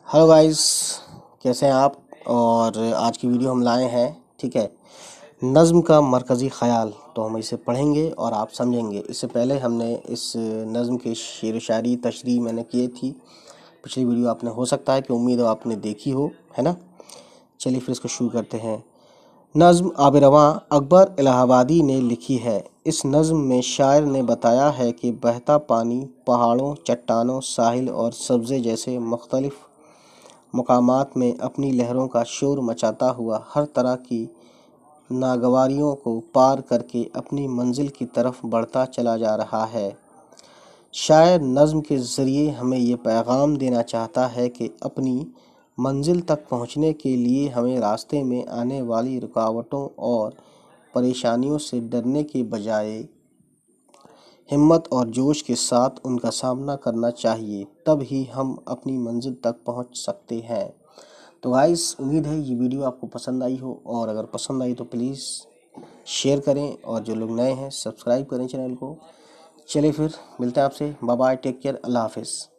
Hello guys, कैसे हैं आप। और आज की वीडियो हम लाए हैं, ठीक है, नज़्म का मरकज़ी ख़याल। तो हम इसे पढ़ेंगे और आप समझेंगे। इससे पहले हमने इस नज़्म के शेर व शायरी तशरीह मैंने किए थी। पिछली वीडियो आपने हो सकता है कि उम्मीद हो आपने देखी हो, है ना। चलिए फिर इसको शुरू करते हैं। नज़्म आब रवां अकबर इलाहाबादी ने लिखी है। इस नज़्म में शायर ने बताया है कि बहता पानी पहाड़ों, चट्टानों, साहिल और सब्ज़े जैसे मुख्तलिफ मकामात में अपनी लहरों का शोर मचाता हुआ हर तरह की नागवारियों को पार करके अपनी मंजिल की तरफ बढ़ता चला जा रहा है। शायर नज़्म के ज़रिए हमें ये पैगाम देना चाहता है कि अपनी मंजिल तक पहुंचने के लिए हमें रास्ते में आने वाली रुकावटों और परेशानियों से डरने के बजाय हिम्मत और जोश के साथ उनका सामना करना चाहिए। तब ही हम अपनी मंजिल तक पहुंच सकते हैं। तो गाइस, उम्मीद है ये वीडियो आपको पसंद आई हो, और अगर पसंद आई तो प्लीज़ शेयर करें, और जो लोग नए हैं सब्सक्राइब करें चैनल को। चलिए फिर मिलते हैं आपसे। बाय बाय, टेक केयर, अल्लाह हाफिज़।